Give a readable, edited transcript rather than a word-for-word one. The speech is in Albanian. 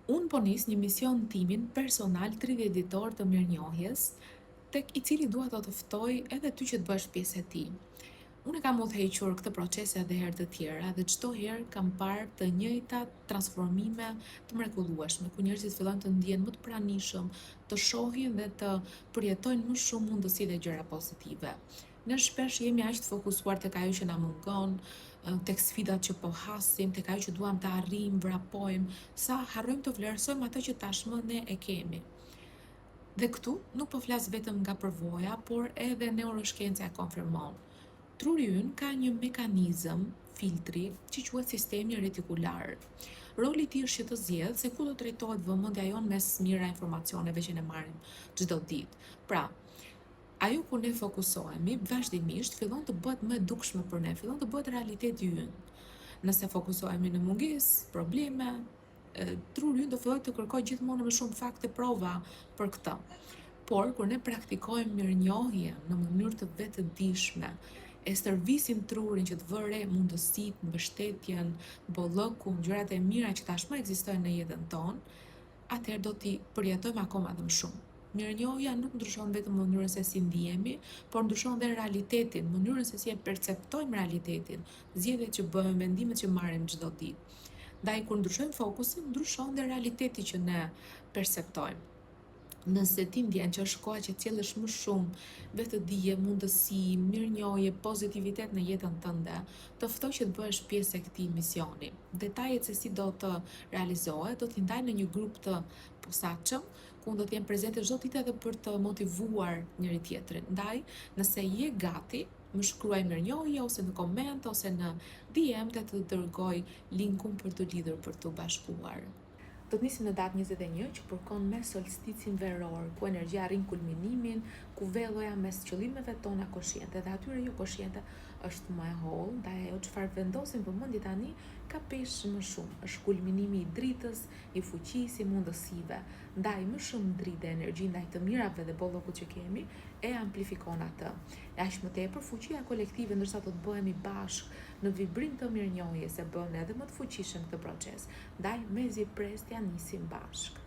Unë po nis një mision timin personal 30 ditor të mirënjohjes, tek i cili dua të ftoj edhe ty që të bësh pjesë e tij. Unë kam udhëhequr këtë proces edhe herë të tjera dhe çdo herë kam parë të njëjtat transformime të mrekullueshme, ku njerëzit fillojnë të ndihen më të pranishëm, të shohin dhe të përjetojnë më shumë mundësi dhe gjëra pozitive. Ne shpesh jemi aq të fokusuar tek ajo që na mungon, tek sfidat që po hasim, tek ajo që duam të arrijmë, vrapojmë, sa harrojmë të vlerësojmë atë që tashmë ne e kemi. Dhe këtu nuk po flas vetëm nga përvoja, por edhe neuroshkenca e konfirmon. Truri ynë ka një mekanizëm, filtri, që quhet sistemi retikular. Roli i tij është që të zgjedhë se ku do drejtohet vëmendja jon mes mira informacioneve që ne marrim çdo ditë. Pra, ajo ku ne fokusohemi vazhdimisht fillon të bëhet më e dukshme për ne, fillon të bëhet realiteti ynë. Nëse fokusohemi në mungesë, probleme, truri ynë do filloj të kërkoj gjithmonë më shumë fakte, prova për këtë. Por kur ne praktikojmë mirënjohje në mënyrë të vetëdijshme, e stërvisim trurin që të vë re mundësitë, mbështetjen, bollëkun, gjërat e mira që tashmë ekzistojnë në jetën tonë, atëherë do t'i përjetojmë akoma dhe më shumë. Mirënjohja nuk ndryshon vetëm mënyrën se si ndihemi, por ndryshon dhe realitetin, mënyrën se si e perceptojmë realitetin, zgjedhjet që bëjmë, mendimet që marrim çdo ditë. Ndaj kur ndryshojmë fokusin, ndryshon dhe realiteti që ne perceptojmë. Nëse ti ndjen që është koha që t'sjellësh më shumë vetëdije, mundësi, mirënjohje, pozitivitet në jetën tënde, të ftoj që të bëhesh pjesë e këtij misioni. Detajet se si do të realizohet do t'i ndaj në një grup të posaçëm, ku unë do të jem prezente çdo ditë edhe për të motivuar njëri tjetrin. Ndaj, nëse je gati, më shkruaj mirënjohje ose në koment ose në DM dhe të dërgoj linkun për të lidhur për të bashkuar. Do të nisim në datë 21 që përkon me solsticin veror, ku energjia arrin kulminimin, ku velloja mes qëllimeve tona koshiente dhe atyre jo koshiente është më e hollë, ndaj ajo çfarë vendosim vëmendje tani ka peshë më shumë. Është kulminimi i dritës, i fuqisë, i mundësive. Ndaj më shumë dritë dhe energji ndaj të mirave dhe bollokut që kemi e amplifikon atë. E aq më tepër fuqia kolektive ndërsa do të bëhemi bashkë në vibrim të mirënjohjes e bën edhe më të fuqishëm këtë proces. Ndaj mezi pres t'ja nisim bashkë.